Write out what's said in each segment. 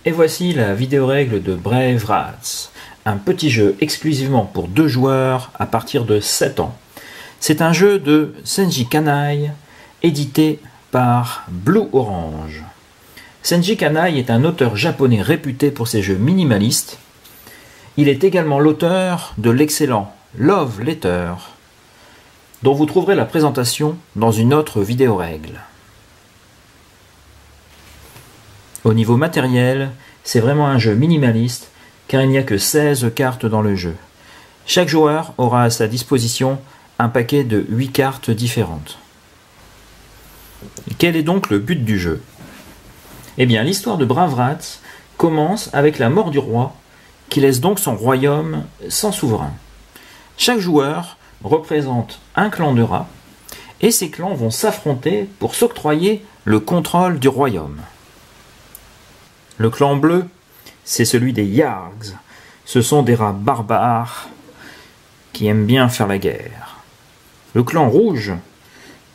Et voici la vidéo règle de Brave Rats, un petit jeu exclusivement pour 2 joueurs à partir de 7 ans. C'est un jeu de Senji Kanai, édité par Blue Orange. Senji Kanai est un auteur japonais réputé pour ses jeux minimalistes. Il est également l'auteur de l'excellent Love Letter, dont vous trouverez la présentation dans une autre vidéo règle. Au niveau matériel, c'est vraiment un jeu minimaliste car il n'y a que 16 cartes dans le jeu. Chaque joueur aura à sa disposition un paquet de 8 cartes différentes. Quel est donc le but du jeu? Eh bien, l'histoire de Brave Rats commence avec la mort du roi qui laisse donc son royaume sans souverain. Chaque joueur représente un clan de rats et ces clans vont s'affronter pour s'octroyer le contrôle du royaume. Le clan bleu, c'est celui des Yargs. Ce sont des rats barbares qui aiment bien faire la guerre. Le clan rouge,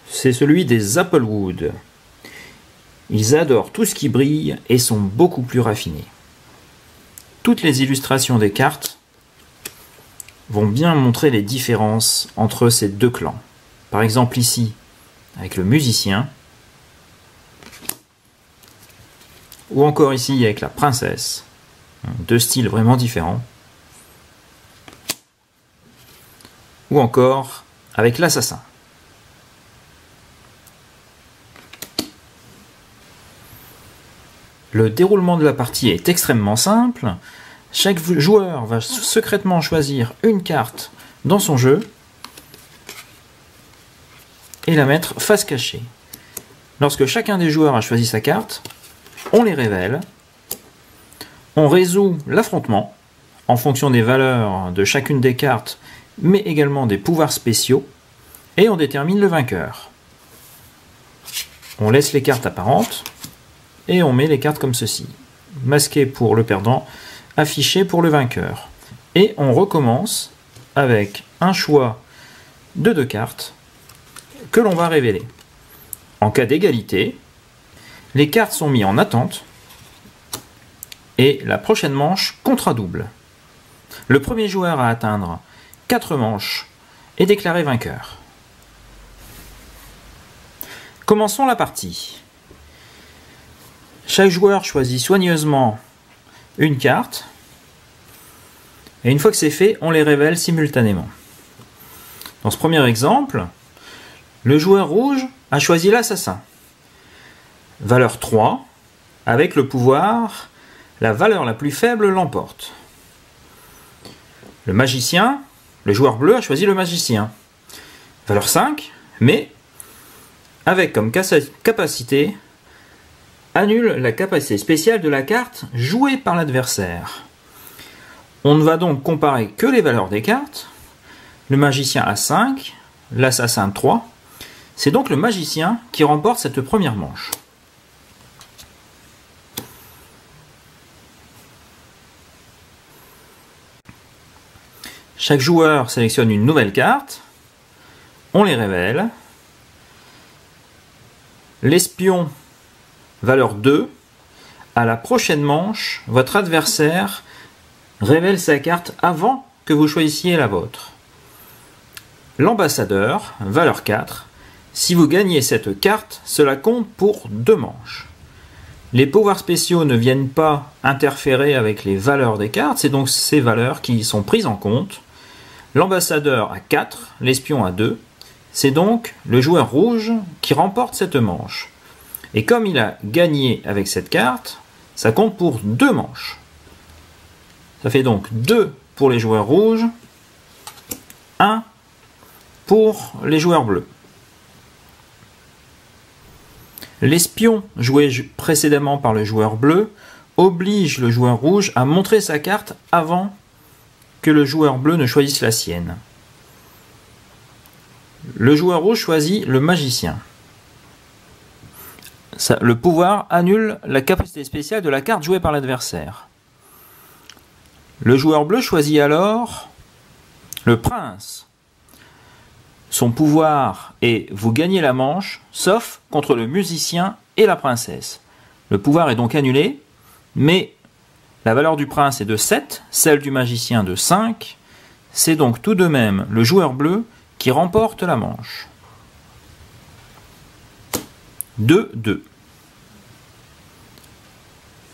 c'est celui des Applewood. Ils adorent tout ce qui brille et sont beaucoup plus raffinés. Toutes les illustrations des cartes vont bien montrer les différences entre ces deux clans. Par exemple ici, avec le musicien, ou encore ici avec la princesse, 2 styles vraiment différents, ou encore avec l'assassin. Le déroulement de la partie est extrêmement simple. Chaque joueur va secrètement choisir une carte dans son jeu et la mettre face cachée. Lorsque chacun des joueurs a choisi sa carte, on les révèle, on résout l'affrontement en fonction des valeurs de chacune des cartes, mais également des pouvoirs spéciaux, et on détermine le vainqueur. On laisse les cartes apparentes, et on met les cartes comme ceci. Masqué pour le perdant, affiché pour le vainqueur. Et on recommence avec un choix de 2 cartes que l'on va révéler. En cas d'égalité, les cartes sont mises en attente et la prochaine manche comptera double. Le premier joueur à atteindre 4 manches est déclaré vainqueur. Commençons la partie. Chaque joueur choisit soigneusement une carte et une fois que c'est fait, on les révèle simultanément. Dans ce premier exemple, le joueur rouge a choisi l'assassin. Valeur 3, avec le pouvoir, la valeur la plus faible l'emporte. Le magicien, le joueur bleu a choisi le magicien. Valeur 5, mais avec comme capacité, annule la capacité spéciale de la carte jouée par l'adversaire. On ne va donc comparer que les valeurs des cartes. Le magicien a 5, l'assassin 3. C'est donc le magicien qui remporte cette première manche. Chaque joueur sélectionne une nouvelle carte, on les révèle. L'espion, valeur 2, à la prochaine manche, votre adversaire révèle sa carte avant que vous choisissiez la vôtre. L'ambassadeur, valeur 4, si vous gagnez cette carte, cela compte pour 2 manches. Les pouvoirs spéciaux ne viennent pas interférer avec les valeurs des cartes, c'est donc ces valeurs qui sont prises en compte. L'ambassadeur a 4, l'espion a 2. C'est donc le joueur rouge qui remporte cette manche. Et comme il a gagné avec cette carte, ça compte pour 2 manches. Ça fait donc 2 pour les joueurs rouges, 1 pour les joueurs bleus. L'espion joué précédemment par le joueur bleu oblige le joueur rouge à montrer sa carte avant que le joueur bleu ne choisisse la sienne. Le joueur rouge choisit le magicien. Le pouvoir annule la capacité spéciale de la carte jouée par l'adversaire. Le joueur bleu choisit alors le prince. Son pouvoir est vous gagnez la manche, sauf contre le musicien et la princesse. Le pouvoir est donc annulé, mais La valeur du prince est de 7, celle du magicien de 5. C'est donc tout de même le joueur bleu qui remporte la manche. 2-2.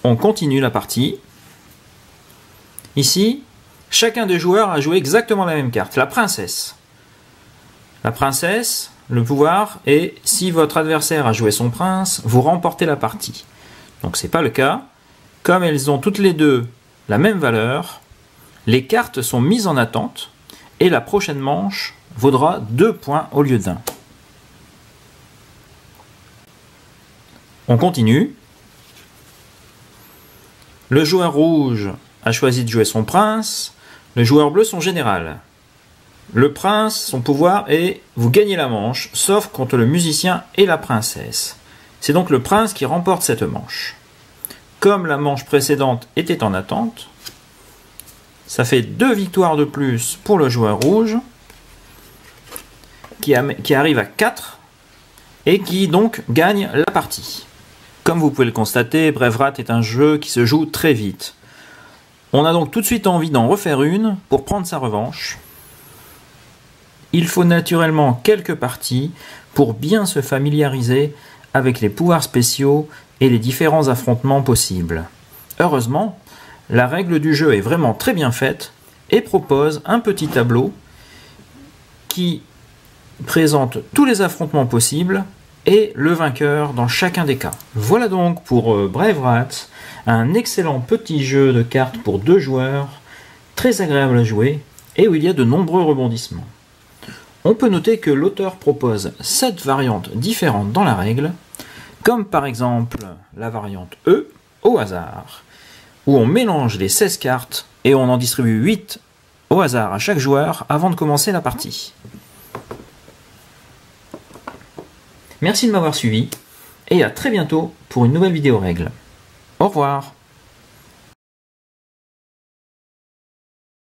On continue la partie. Ici, chacun des joueurs a joué exactement la même carte, la princesse. La princesse, le pouvoir est, si votre adversaire a joué son prince, vous remportez la partie. Donc ce n'est pas le cas. Comme elles ont toutes les deux la même valeur, les cartes sont mises en attente et la prochaine manche vaudra 2 points au lieu d'1. On continue. Le joueur rouge a choisi de jouer son prince, le joueur bleu son général. Le prince, son pouvoir est vous gagnez la manche, sauf contre le musicien et la princesse. C'est donc le prince qui remporte cette manche. Comme la manche précédente était en attente, ça fait 2 victoires de plus pour le joueur rouge, qui arrive à 4 et qui donc gagne la partie. Comme vous pouvez le constater, Brave est un jeu qui se joue très vite. On a donc tout de suite envie d'en refaire une pour prendre sa revanche. Il faut naturellement quelques parties pour bien se familiariser avec les pouvoirs spéciaux et les différents affrontements possibles. Heureusement, la règle du jeu est vraiment très bien faite et propose un petit tableau qui présente tous les affrontements possibles et le vainqueur dans chacun des cas. Voilà donc pour Brave Rats, un excellent petit jeu de cartes pour 2 joueurs, très agréable à jouer et où il y a de nombreux rebondissements. On peut noter que l'auteur propose 7 variantes différentes dans la règle, comme par exemple la variante E, au hasard, où on mélange les 16 cartes et on en distribue 8 au hasard à chaque joueur avant de commencer la partie. Merci de m'avoir suivi et à très bientôt pour une nouvelle vidéo règle. Au revoir.